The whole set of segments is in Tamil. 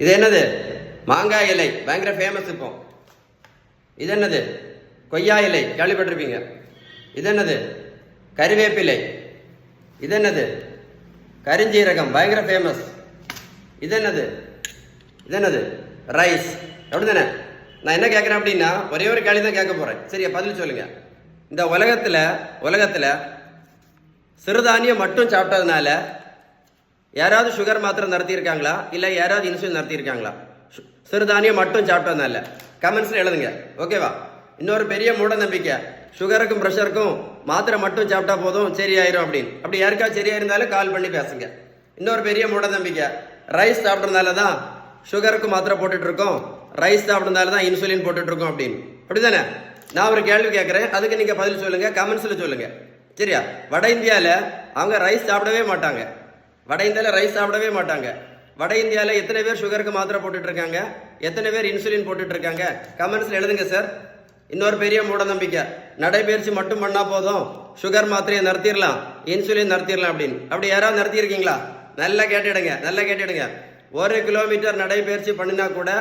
இது என்னது? மாங்காய் இலை, பயங்கர ஃபேமஸ் இப்போ. இது என்னது? கொய்யா இலை, கேள்விப்பட்டிருப்பீங்க. இது என்னது? கறிவேப்பிலை. இது என்னது? கரிஞ்சீரகம், பயங்கர ஃபேமஸ். இது என்னது? இது என்னது? ரைஸ். அப்படிதானே? நான் என்ன கேட்குறேன் அப்படின்னா, ஒரே ஒரு கேள்வி தான் கேட்க போறேன். சரியா? பதில் சொல்லுங்க. இந்த உலகத்துல சிறுதானியம் மட்டும் சாப்பிட்டதுனால யாராவது சுகர் மாத்திரை நடத்தியிருக்காங்களா? இல்லை யாராவது இன்சுலின் நடத்தியிருக்காங்களா? சிறுதானியம் மட்டும் சாப்பிட்டதுனால கமெண்ட்ஸ்ல எழுதுங்க. ஓகேவா? இன்னொரு பெரிய மூட நம்பிக்கை, சுகருக்கும் ப்ரெஷருக்கும் மாத்திரை மட்டும் சாப்பிட்டா போதும் சரியாயிரும் அப்படின்னு. அப்படி யாருக்காவது சரியா இருந்தாலும் கால் பண்ணி பேசுங்க. இன்னொரு பெரிய மூட நம்பிக்கை, ரைஸ் சாப்பிட்றதுனால தான் சுகருக்கு மாத்திரை போட்டுட்டு இருக்கோம், ரைஸ் சாப்பிட்றதுனால தான் இன்சுலின் போட்டுட்டு இருக்கோம் அப்படின்னு. அப்படிதானே? நான் ஒரு கேள்வி கேட்குறேன், அதுக்கு நீங்க பதில் சொல்லுங்க, கமெண்ட்ஸ்ல சொல்லுங்க. சரியா? வட இந்தியாவில் அவங்க ரைஸ் சாப்பிடவே மாட்டாங்க. வட இந்தியாவில் ரைஸ் சாப்பிடவே மாட்டாங்க. வட இந்தியாவில் எத்தனை பேர் சுகருக்கு மாத்திரை போட்டுட்டு இருக்காங்க? எத்தனை பேர் இன்சுலின் போட்டுட்டு இருக்காங்க? கமெண்ட்ஸ்ல எழுதுங்க சார். இன்னொரு பெரிய மூட நம்பிக்கை, நடைபயிற்சி மட்டும் பண்ணா போதும், சுகர் மாத்திரையை நிறுத்திடலாம், இன்சுலின் நிறுத்திடலாம் அப்படின்னு. அப்படி யாராவது நிறுத்தியிருக்கீங்களா? நல்லா கேட்டுடுங்க. 1 கிலோமீட்டர் நடைபயிற்சி பண்ணினா கூட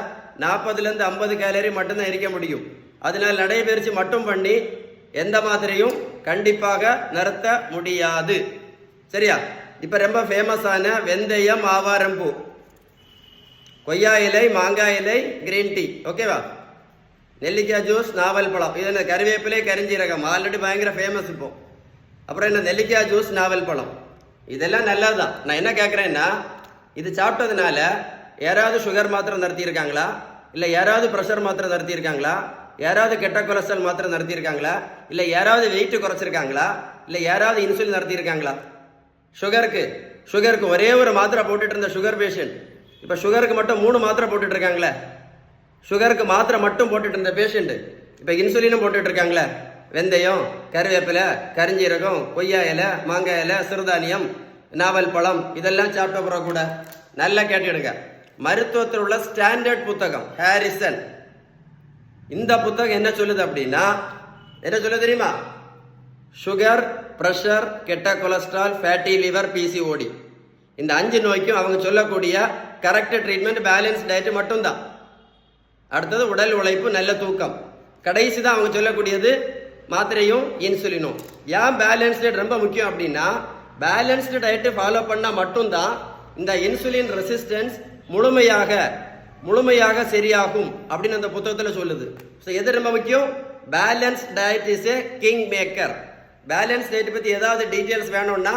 40லேருந்து 50 கேலரி மட்டும்தான் எரிக்க முடியும். அதனால நடைபயிற்சி மட்டும் பண்ணி எந்த மாத்திரையும் கண்டிப்பாக நிறுத்த முடியாது. சரியா? இப்ப ரொம்ப ஃபேமஸான வெந்தயம், ஆவாரம்பூ, கொய்யா இலை, மாங்காய் இலை, கிரீன் டீ, ஓகேவா? நெல்லிக்காய் ஜூஸ், நாவல் பழம், இது என்ன? கறிவேப்பிலை, கரிஞ்சீரகம், ஆல்ரெடி பயங்கர ஃபேமஸ் இப்போ. அப்புறம் என்ன? நெல்லிக்காய் ஜூஸ், நாவல் பழம், இதெல்லாம் நல்லதுதான். நான் என்ன கேட்குறேன்னா, இது சாப்பிட்டதுனால யாராவது சுகர் மாத்திரை நடத்தியிருக்காங்களா? இல்லை யாராவது ப்ரெஷர் மாத்திரை நடத்தியிருக்காங்களா? யாராவது கெட்ட கொலஸ்ட்ரால் மாத்திரை நடத்தியிருக்காங்களா? இல்லை யாராவது வெயிட் குறைச்சிருக்காங்களா? இல்லை யாராவது இன்சுலின் நடத்தியிருக்காங்களா? சுகருக்கு ஒரே ஒரு மாத்திரை போட்டுட்டு இருந்த சுகர் பேஷண்ட் இப்போ சுகருக்கு மட்டும் 3 மாத்திரை போட்டுட்டு இருக்காங்களே. சுகருக்கு மாத்திரை மட்டும் போட்டுட்டு இருந்த பேஷண்ட் இப்போ இன்சுலினும் போட்டுட்டு இருக்காங்களே. வெந்தயம், கருவேப்பிலை, கரிஞ்சீரகம், கொய்யா இலை, மாங்காய் இலை, சிறுதானியம், நாவல் பழம், இதெல்லாம் சாப்பிட்ட பிறகு கூட நல்லா கேட்டுடுங்க. மருத்துவத்தில் உள்ள ஸ்டாண்டர்ட் புத்தகம் ஹாரிசன், இந்த புத்தகம் என்ன சொல்லுது அப்படின்னா, என்ன சொல்லுது தெரியுமா? சுகர், பிரஷர், கெட்ட கொலஸ்ட்ரால், ஃபேட்டி லிவர், பிசிஓடி, இந்த 5 நோய்க்கும் அவங்க சொல்லக்கூடிய கரெக்ட் ட்ரீட்மெண்ட் பேலன்ஸ் டயட் மட்டும்தான். அடுத்தது உடல் உழைப்பு, நல்ல தூக்கம். கடைசி தான் அவங்க சொல்லக்கூடியது மாத்திரையும் இன்சுலினும். ஏன் பேலன்ஸ் டயட் ரொம்ப முக்கியம் அப்படின்னா, பேலன்ஸ்டு டயட் ஃபாலோ பண்ணா மட்டும்தான் இந்த இன்சுலின் ரெசிஸ்டன்ஸ் முழுமையாக சரியாகும் அப்படின்னு அந்த புத்தகத்தில் சொல்லுது. ஸோ எது ரொம்ப முக்கியம்? Balance diet is a king maker. Balance diet பற்றி ஏதாவது டீட்டெயில்ஸ் வேணும்னா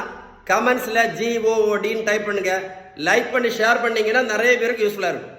கமெண்ட்ஸில் GOOD டைப் பண்ணுங்க. லைக் பண்ணி ஷேர் பண்ணீங்கன்னா நிறைய பேருக்கு யூஸ்ஃபுல்லாக இருக்கும்.